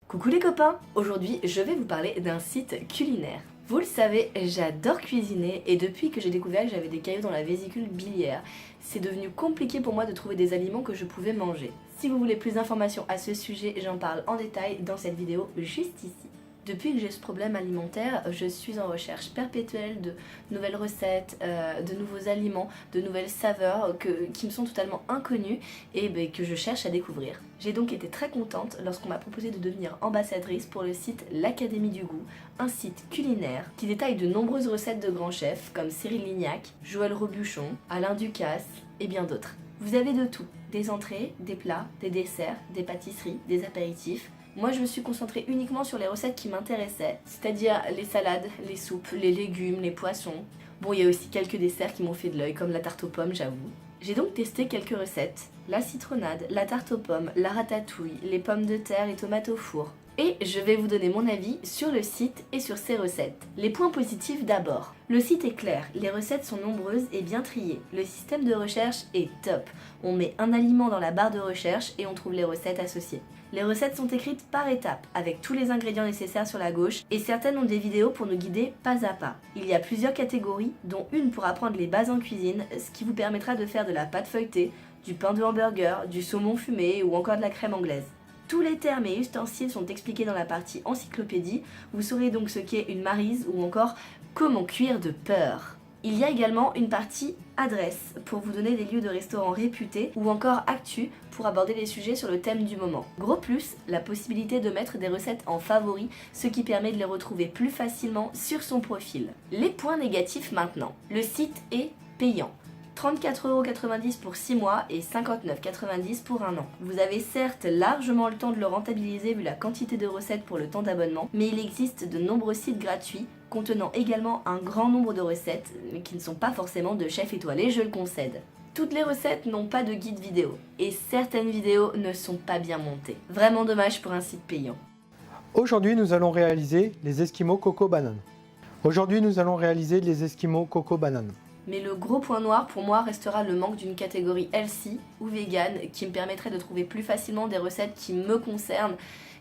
Coucou les copains! Aujourd'hui, je vais vous parler d'un site culinaire. Vous le savez, j'adore cuisiner et depuis que j'ai découvert que j'avais des caillots dans la vésicule biliaire, c'est devenu compliqué pour moi de trouver des aliments que je pouvais manger. Si vous voulez plus d'informations à ce sujet, j'en parle en détail dans cette vidéo juste ici. Depuis que j'ai ce problème alimentaire, je suis en recherche perpétuelle de nouvelles recettes, de nouveaux aliments, de nouvelles saveurs qui me sont totalement inconnues et que je cherche à découvrir. J'ai donc été très contente lorsqu'on m'a proposé de devenir ambassadrice pour le site L'Académie du Goût, un site culinaire qui détaille de nombreuses recettes de grands chefs comme Cyril Lignac, Joël Robuchon, Alain Ducasse et bien d'autres. Vous avez de tout, des entrées, des plats, des desserts, des pâtisseries, des apéritifs. Moi je me suis concentrée uniquement sur les recettes qui m'intéressaient, c'est-à-dire les salades, les soupes, les légumes, les poissons. Bon, il y a aussi quelques desserts qui m'ont fait de l'œil, comme la tarte aux pommes, j'avoue. J'ai donc testé quelques recettes, la citronnade, la tarte aux pommes, la ratatouille, les pommes de terre et tomates au four. Et je vais vous donner mon avis sur le site et sur ses recettes. Les points positifs d'abord. Le site est clair, les recettes sont nombreuses et bien triées. Le système de recherche est top. On met un aliment dans la barre de recherche et on trouve les recettes associées. Les recettes sont écrites par étapes, avec tous les ingrédients nécessaires sur la gauche, et certaines ont des vidéos pour nous guider pas à pas. Il y a plusieurs catégories, dont une pour apprendre les bases en cuisine, ce qui vous permettra de faire de la pâte feuilletée, du pain de hamburger, du saumon fumé ou encore de la crème anglaise. Tous les termes et ustensiles sont expliqués dans la partie encyclopédie, vous saurez donc ce qu'est une maryse ou encore comment cuire de peur. Il y a également une partie adresse pour vous donner des lieux de restaurants réputés ou encore actu pour aborder les sujets sur le thème du moment. Gros plus, la possibilité de mettre des recettes en favoris, ce qui permet de les retrouver plus facilement sur son profil. Les points négatifs maintenant. Le site est payant. 34,90€ pour 6 mois et 59,90€ pour un an. Vous avez certes largement le temps de le rentabiliser vu la quantité de recettes pour le temps d'abonnement, mais il existe de nombreux sites gratuits contenant également un grand nombre de recettes, mais qui ne sont pas forcément de chefs étoilés, je le concède. Toutes les recettes n'ont pas de guide vidéo, et certaines vidéos ne sont pas bien montées. Vraiment dommage pour un site payant. Aujourd'hui, nous allons réaliser les Esquimaux Coco Banane. Mais le gros point noir pour moi restera le manque d'une catégorie healthy ou vegan qui me permettrait de trouver plus facilement des recettes qui me concernent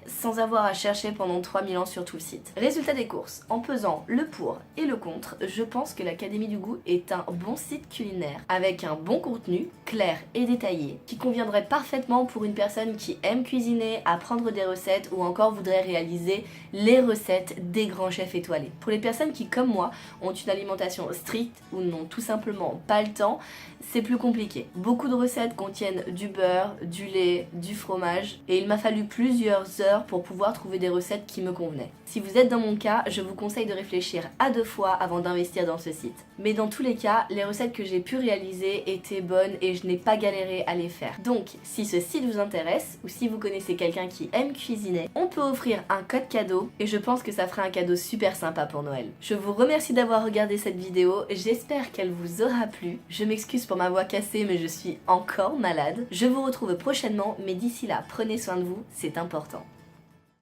sans avoir à chercher pendant 3000 ans sur tout le site. Résultat des courses, en pesant le pour et le contre, je pense que l'Académie du Goût est un bon site culinaire avec un bon contenu, clair et détaillé, qui conviendrait parfaitement pour une personne qui aime cuisiner, apprendre des recettes ou encore voudrait réaliser les recettes des grands chefs étoilés. Pour les personnes qui, comme moi, ont une alimentation stricte ou n'ont tout simplement pas le temps, c'est plus compliqué. Beaucoup de recettes contiennent du beurre, du lait, du fromage et il m'a fallu plusieurs heures pour pouvoir trouver des recettes qui me convenaient. Si vous êtes dans mon cas, je vous conseille de réfléchir à 2 fois avant d'investir dans ce site. Mais dans tous les cas, les recettes que j'ai pu réaliser étaient bonnes et je n'ai pas galéré à les faire. Donc, si ce site vous intéresse ou si vous connaissez quelqu'un qui aime cuisiner, on peut offrir un code cadeau et je pense que ça fera un cadeau super sympa pour Noël. Je vous remercie d'avoir regardé cette vidéo, j'espère qu'elle vous aura plu. Je m'excuse pour ma voix cassée mais je suis encore malade. Je vous retrouve prochainement, mais d'ici là, prenez soin de vous, c'est important.